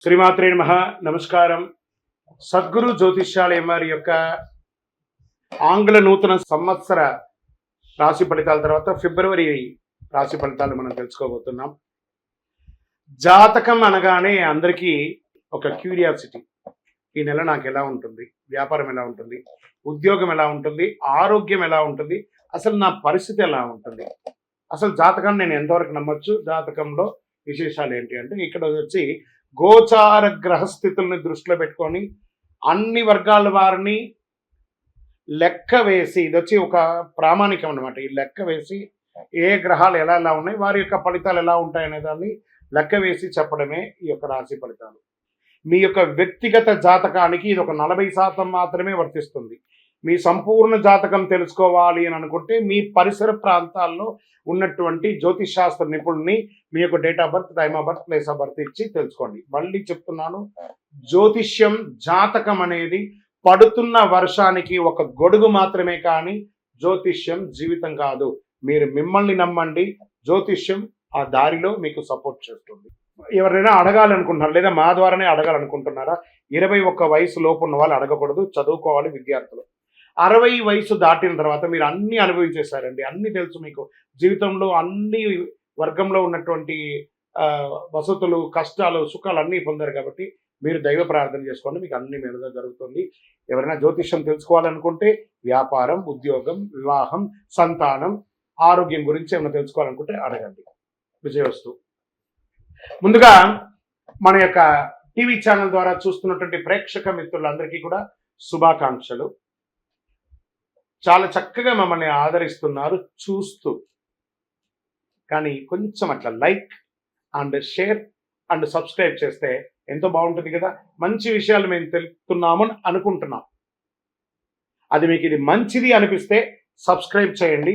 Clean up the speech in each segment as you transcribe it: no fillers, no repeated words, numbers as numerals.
శ్రీమాత్రే నమః. నమస్కారం. సద్గురు జ్యోతిష్యాలయం వారి యొక్క ఆంగ్ల నూతన సంవత్సర రాశి ఫలితాల తర్వాత ఫిబ్రవరి రాశి ఫలితాలు మనం తెలుసుకోబోతున్నాం. జాతకం అనగానే అందరికీ ఒక క్యూరియాసిటీ. ఈ నెల నాకు ఎలా ఉంటుంది, వ్యాపారం ఎలా ఉంటుంది, ఉద్యోగం ఎలా ఉంటుంది, ఆరోగ్యం ఎలా ఉంటుంది, అసలు నా పరిస్థితి ఎలా ఉంటుంది, అసలు జాతకాన్ని నేను ఎంతవరకు నమ్మొచ్చు, జాతకంలో విశేషాలు ఏంటి అంటే ఇక్కడ వచ్చి గోచార గ్రహస్థితుల్ని దృష్టిలో పెట్టుకొని అన్ని వర్గాల వారిని లెక్క వేసి, ఇది వచ్చి ఒక ప్రామాణికం అనమాట. ఈ లెక్క వేసి ఏ గ్రహాలు ఎలా ఎలా ఉన్నాయి, వారి యొక్క ఫలితాలు ఎలా ఉంటాయనే దాన్ని లెక్క వేసి చెప్పడమే ఈ యొక్క రాశి ఫలితాలు. మీ యొక్క వ్యక్తిగత జాతకానికి ఇది ఒక 40% మాత్రమే వర్తిస్తుంది. మీ సంపూర్ణ జాతకం తెలుసుకోవాలి అని అనుకుంటే మీ పరిసర ప్రాంతాల్లో ఉన్నటువంటి జ్యోతిష్ శాస్త్ర నిపుణుల్ని మీ యొక్క date of birth, time of birth, place of birth ఇచ్చి తెలుసుకోండి. మళ్ళీ చెప్తున్నాను, జ్యోతిష్యం, జాతకం అనేది పడుతున్న వర్షానికి ఒక గొడుగు మాత్రమే, కానీ జ్యోతిష్యం జీవితం కాదు. మీరు మిమ్మల్ని నమ్మండి, జ్యోతిష్యం ఆ దారిలో మీకు సపోర్ట్ చేస్తుంది. ఎవరైనా అడగాలనుకుంటున్నారు లేదా మా ద్వారానే అడగాలనుకుంటున్నారా? 21 వయసు లోపు ఉన్న వాళ్ళు అడగకూడదు, చదువుకోవాలి విద్యార్థులు. 60 వయసు దాటిన తర్వాత మీరు అన్ని అనుభవించేశారండి, అన్ని తెలుసు మీకు. జీవితంలో అన్ని వర్గంలో ఉన్నటువంటి వసతులు, కష్టాలు, సుఖాలు అన్నీ పొందారు కాబట్టి మీరు దైవ ప్రార్థన చేసుకోండి, మీకు అన్ని మేలుగా జరుగుతుంది. ఎవరైనా జ్యోతిష్యం తెలుసుకోవాలనుకుంటే వ్యాపారం, ఉద్యోగం, వివాహం, సంతానం, ఆరోగ్యం గురించి ఏమైనా తెలుసుకోవాలనుకుంటే అడగండి. విజయవస్తు. ముందుగా మన యొక్క టీవీ ఛానల్ ద్వారా చూస్తున్నటువంటి ప్రేక్షక మిత్రులందరికీ కూడా శుభాకాంక్షలు. చాలా చక్కగా మమ్మల్ని ఆదరిస్తున్నారు చూస్తూ. కానీ కొంచెం అట్లా like and share and subscribe చేస్తే ఎంతో బాగుంటుంది కదా. మంచి విషయాలు మేము తెలుపుతున్నామని అనుకుంటున్నాం. అది మీకు ఇది మంచిది అనిపిస్తే సబ్స్క్రైబ్ చేయండి.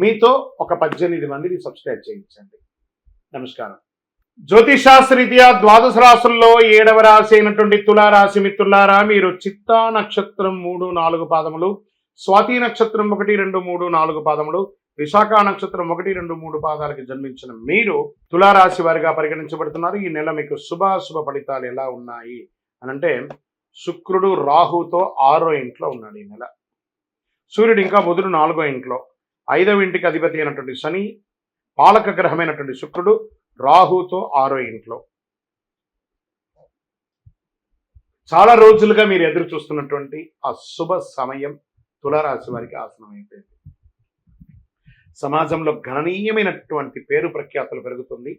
మీతో ఒక 18 మందిని సబ్స్క్రైబ్ చేయించండి. నమస్కారం. జ్యోతిషాస్త్రరీత్యా ద్వాదశ రాశుల్లో 7వ రాశి అయినటువంటి తులారాశి మిత్రులారా, మీరు చిత్తా నక్షత్రం 3, 4 పాదములు, స్వాతి నక్షత్రం 1, 2, 3, 4 పాదములు, విశాఖ నక్షత్రం 1, 2, 3 పాదాలకి జన్మించిన మీరు తులారాశి వారిగా పరిగణించబడుతున్నారు. ఈ నెల మీకు శుభాశుభ ఫలితాలు ఎలా ఉన్నాయి అనంటే, శుక్రుడు రాహుతో 6వ ఇంట్లో ఉన్నాడు ఈ నెల. సూర్యుడు ఇంకా బుధుడు 4వ ఇంట్లో. 5వ ఇంటికి అధిపతి అయినటువంటి శని, పాలక గ్రహమైనటువంటి శుక్రుడు రాహుతో 6వ ఇంట్లో. చాలా రోజులుగా మీరు ఎదురు చూస్తున్నటువంటి ఆ శుభ సమయం తులారాశి వారికి ఆసనమైపోయింది. సమాజంలో గణనీయమైనటువంటి పేరు ప్రఖ్యాతులు పెరుగుతుంది.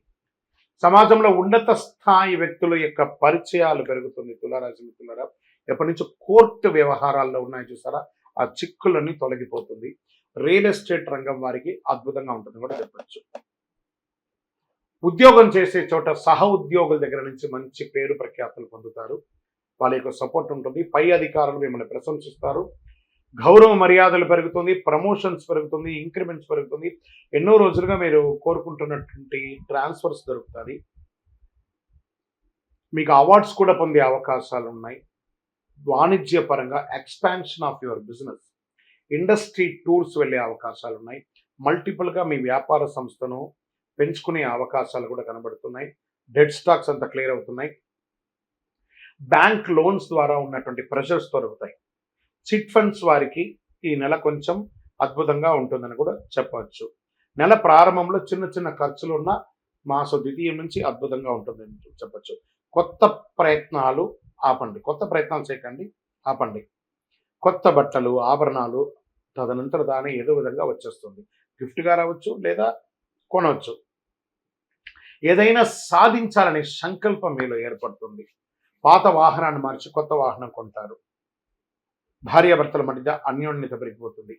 సమాజంలో ఉన్నత స్థాయి వ్యక్తుల యొక్క పరిచయాలు పెరుగుతుంది. తులారాశి మిత్రులారా, ఎప్పటి నుంచో కోర్టు వ్యవహారాల్లో ఉన్నాయి చూసారా, ఆ చిక్కులన్నీ తొలగిపోతుంది. రియల్ ఎస్టేట్ రంగం వారికి అద్భుతంగా ఉంటుంది కూడా చెప్పచ్చు. ఉద్యోగం చేసే చోట సహ ఉద్యోగుల దగ్గర నుంచి మంచి పేరు ప్రఖ్యాతులు పొందుతారు. వాళ్ళ యొక్క సపోర్ట్ ఉంటుంది. పై అధికారులు మిమ్మల్ని ప్రశంసిస్తారు. గౌరవ మర్యాదలు పెరుగుతుంది, ప్రమోషన్స్ పెరుగుతుంది, ఇంక్రిమెంట్స్ పెరుగుతుంది. ఎన్నో రోజులుగా మీరు కోరుకుంటున్నటువంటి ట్రాన్స్ఫర్స్ దొరుకుతుంది. మీకు అవార్డ్స్ కూడా పొందే అవకాశాలు ఉన్నాయి. వాణిజ్య పరంగా expansion of your business, industry tours వెళ్ళే అవకాశాలు ఉన్నాయి. మల్టిపుల్గా మీ వ్యాపార సంస్థను పెంచుకునే అవకాశాలు కూడా కనబడుతున్నాయి. డెడ్ స్టాక్స్ అంతా క్లియర్ అవుతున్నాయి. బ్యాంక్ లోన్స్ ద్వారా ఉన్నటువంటి ప్రెషర్స్ దొరుకుతాయి. చిట్ ఫండ్స్ వారికి ఈ నెల కొంచెం అద్భుతంగా ఉంటుందని కూడా చెప్పవచ్చు. నెల ప్రారంభంలో చిన్న చిన్న ఖర్చులు ఉన్న మాస ద్వితీయం నుంచి అద్భుతంగా ఉంటుందని చెప్పచ్చు. కొత్త ప్రయత్నాలు ఆపండి, కొత్త ప్రయత్నాలు చేయకండి, ఆపండి. కొత్త బట్టలు, ఆభరణాలు తదనంతర దాని ఏదో విధంగా వచ్చేస్తుంది. గిఫ్ట్గా రావచ్చు లేదా కొనవచ్చు. ఏదైనా సాధించాలనే సంకల్పం మీలో ఏర్పడుతుంది. పాత వాహనాన్ని మార్చి కొత్త వాహనం కొంటారు. భార్యాభర్తల మధ్య అన్యోన్యత పెరిగిపోతుంది.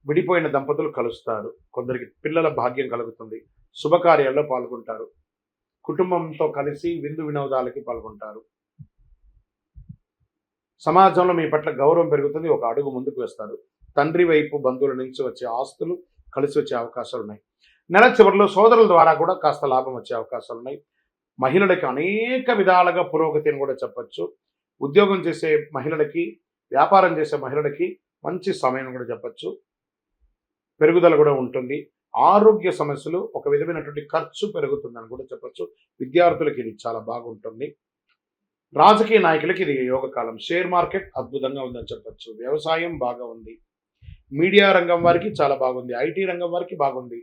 విడిపోయిన దంపతులు కలుస్తారు. కొందరికి పిల్లల భాగ్యం కలుగుతుంది. శుభకార్యాల్లో పాల్గొంటారు. కుటుంబంతో కలిసి విందు వినోదాలకి పాల్గొంటారు. సమాజంలో మీ పట్ల గౌరవం పెరుగుతుంది. ఒక అడుగు ముందుకు వేస్తారు. తండ్రి వైపు బంధువుల నుంచి వచ్చే ఆస్తులు కలిసి వచ్చే అవకాశాలు ఉన్నాయి. నెల చివరిలో సోదరుల ద్వారా కూడా కాస్త లాభం వచ్చే అవకాశాలు ఉన్నాయి. మహిళలకి అనేక విధాలుగా పురోగతిని కూడా చెప్పచ్చు. ఉద్యోగం చేసే మహిళలకి, వ్యాపారం చేసే మహిళలకి మంచి సమయం కూడా చెప్పచ్చు. పెరుగుదల కూడా ఉంటుంది. ఆరోగ్య సమస్యలు, ఒక విధమైనటువంటి ఖర్చు పెరుగుతుందని కూడా చెప్పచ్చు. విద్యార్థులకి ఇది చాలా బాగుంటుంది. రాజకీయ నాయకులకి ఇది యోగ కాలం. షేర్ మార్కెట్ అద్భుతంగా ఉందని చెప్పొచ్చు. వ్యవసాయం బాగా ఉంది. మీడియా రంగం వారికి చాలా బాగుంది. ఐటీ రంగం వారికి బాగుంది.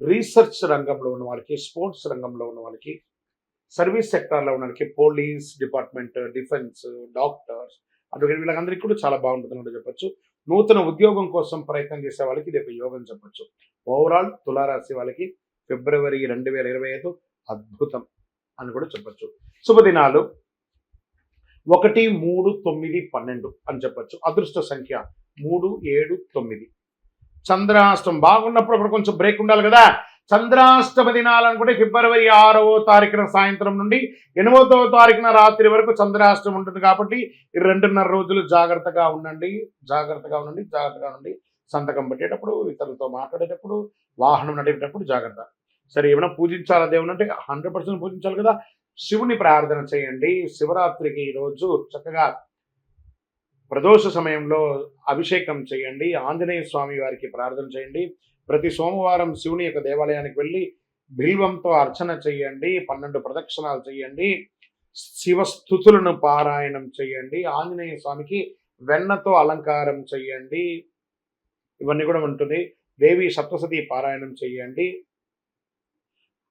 రీసెర్చ్ రంగంలో ఉన్న వాళ్ళకి, స్పోర్ట్స్ రంగంలో ఉన్న వాళ్ళకి, సర్వీస్ సెక్టార్లో ఉన్న వాళ్ళకి, పోలీస్ డిపార్ట్మెంట్, డిఫెన్స్, డాక్టర్స్ అటువంటి వీళ్ళందరికీ కూడా చాలా బాగుంటుందని కూడా చెప్పొచ్చు. నూతన ఉద్యోగం కోసం ప్రయత్నం చేసే వాళ్ళకి ఇది ఒక యోగం చెప్పొచ్చు. ఓవరాల్ తులారాశి వాళ్ళకి ఫిబ్రవరి 2025 అద్భుతం అని కూడా చెప్పొచ్చు. శుభదినాలు 1, 3, 9, 12 అని చెప్పొచ్చు. అదృష్ట సంఖ్య 3, 7, 9. చంద్రాష్టం బాగున్నప్పుడు అక్కడ కొంచెం బ్రేక్ ఉండాలి కదా. చంద్రాష్టమ దినాలు అనుకుంటే ఫిబ్రవరి 6వ తారీఖున సాయంత్రం నుండి 8వ తారీఖున రాత్రి వరకు చంద్రాష్టం ఉంటుంది. కాబట్టి 2.5 రోజులు జాగ్రత్తగా ఉండండి. సంతకం పెట్టేటప్పుడు, ఇతరులతో మాట్లాడేటప్పుడు, వాహనం నడిపేటప్పుడు జాగ్రత్త. సరే, ఏమైనా పూజించాలా దేవుని అంటే 100% పూజించాలి కదా. శివుని ప్రార్థన చేయండి. శివరాత్రికి ఈరోజు చక్కగా ప్రదోష సమయంలో అభిషేకం చేయండి. ఆంజనేయ స్వామి వారికి ప్రార్థన చేయండి. ప్రతి సోమవారం శివుని యొక్క దేవాలయానికి వెళ్ళి బిల్వంతో అర్చన చేయండి. 12 ప్రదక్షిణాలు చేయండి. శివస్థుతులను పారాయణం చేయండి. ఆంజనేయ స్వామికి వెన్నతో అలంకారం చేయండి. ఇవన్నీ కూడా ఉంటుంది. దేవి సప్తసతి పారాయణం చేయండి.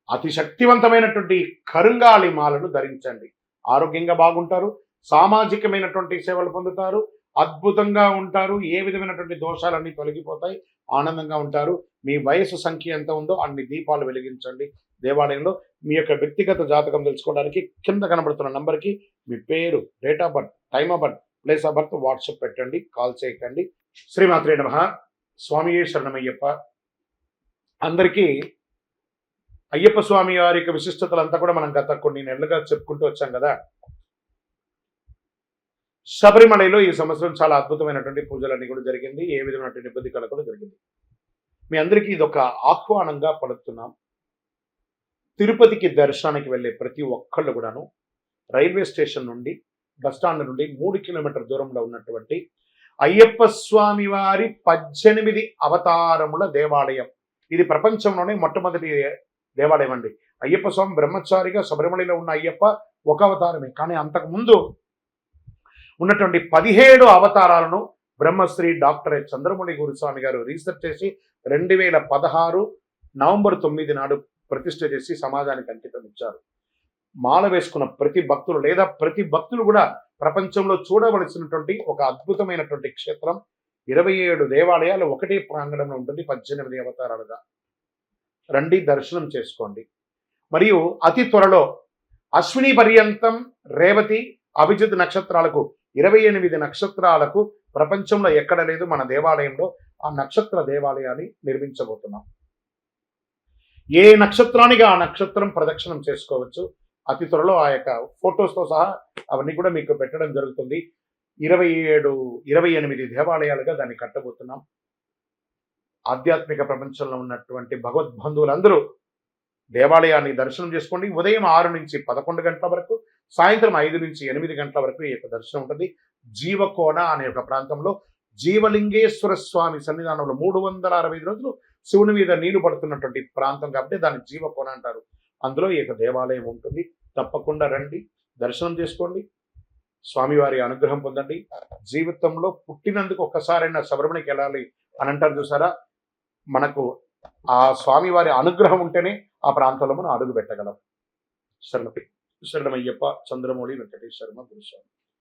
అతి శక్తివంతమైనటువంటి కరుంగాలి మాలను ధరించండి. ఆరోగ్యంగా బాగుంటారు. సామాజికమైనటువంటి సేవలు పొందుతారు. అద్భుతంగా ఉంటారు. ఏ విధమైనటువంటి దోషాలన్నీ తొలగిపోతాయి. ఆనందంగా ఉంటారు. మీ వయసు సంఖ్య ఎంత ఉందో అన్ని దీపాలు వెలిగించండి దేవాలయంలో. మీ యొక్క వ్యక్తిగత జాతకం తెలుసుకోవడానికి కింద కనబడుతున్న నంబర్కి మీ పేరు, date of birth, time of birth, place of birth WhatsApp పెట్టండి. కాల్ చేయకండి. శ్రీమాత్రే నమః. స్వామియే శరణమయ్యప్ప. అందరికీ అయ్యప్ప స్వామి వారి యొక్క విశిష్టతలంతా కూడా మనం గత కొన్ని నెలలుగా చెప్పుకుంటూ వచ్చాం కదా. శబరిమలలో ఈ సంవత్సరం చాలా అద్భుతమైనటువంటి పూజలన్నీ కూడా జరిగింది. ఏ విధమైనటువంటి ఇబ్బంది కూడా జరిగింది. మీ అందరికీ ఇది ఒక ఆహ్వానంగా పడుతున్నాం. తిరుపతికి దర్శనానికి వెళ్ళే ప్రతి ఒక్కళ్ళు కూడాను రైల్వే స్టేషన్ నుండి, బస్టాండ్ నుండి 3 కిలోమీటర్ల దూరంలో ఉన్నటువంటి అయ్యప్ప స్వామి వారి 18 అవతారముల దేవాలయం. ఇది ప్రపంచంలోనే మొట్టమొదటి దేవాలయం అండి. అయ్యప్ప స్వామి బ్రహ్మచారిగా శబరిమలలో ఉన్న అయ్యప్ప ఒక అవతారమే. కానీ అంతకు ముందు ఉన్నటువంటి 17 అవతారాలను బ్రహ్మశ్రీ డాక్టర్ చంద్రమౌళి గురుస్వామి గారు రీసెర్చ్ చేసి 2016 నవంబర్ 9 నాడు ప్రతిష్ఠ చేసి సమాజానికి అంకితం ఇచ్చారు. మాల వేసుకున్న ప్రతి భక్తులు లేదా ప్రతి భక్తులు కూడా ప్రపంచంలో చూడవలసినటువంటి ఒక అద్భుతమైనటువంటి క్షేత్రం. 27 దేవాలయాలు ఒకటే ప్రాంగణంలో ఉంటుంది. 18 అవతారాలుగా రండి, దర్శనం చేసుకోండి. మరియు అతి త్వరలో అశ్విని పర్యంతం, రేవతి, అభిజిత్ నక్షత్రాలకు 28 నక్షత్రాలకు ప్రపంచంలో ఎక్కడ లేదు మన దేవాలయంలో ఆ నక్షత్ర దేవాలయాన్ని నిర్మించబోతున్నాం. ఏ నక్షత్రానికి ఆ నక్షత్రం ప్రదక్షిణం చేసుకోవచ్చు. అతి త్వరలో ఆ యొక్క ఫొటోస్తో సహా అవన్నీ కూడా మీకు పెట్టడం జరుగుతుంది. 28 దేవాలయాలుగా దాన్ని కట్టబోతున్నాం. ఆధ్యాత్మిక ప్రపంచంలో ఉన్నటువంటి భగవద్బంధువులందరూ దేవాలయాన్ని దర్శనం చేసుకోండి. ఉదయం 6 నుంచి 11 గంటల వరకు, సాయంత్రం 5 నుంచి 8 గంటల వరకు ఈ యొక్క దర్శనం ఉంటుంది. జీవకోన అనే ఒక ప్రాంతంలో జీవలింగేశ్వర స్వామి సన్నిధానంలో 365 రోజులు శివుని మీద నీళ్లు పడుతున్నటువంటి ప్రాంతం కాబట్టి దాన్ని జీవకోన అంటారు. అందులో ఈ యొక్క దేవాలయం ఉంటుంది. తప్పకుండా రండి, దర్శనం చేసుకోండి, స్వామివారి అనుగ్రహం పొందండి. జీవితంలో పుట్టినందుకు ఒక్కసారైనా శబరిమలకి వెళ్ళాలి అని అంటారు చూసారా. మనకు ఆ స్వామివారి అనుగ్రహం ఉంటేనే ఆ ప్రాంతంలో మనం అడుగు పెట్టగలం. శరణమయ్యప్ప. చంద్రమౌళి వెంకటేశ్వర గురుస్వామి.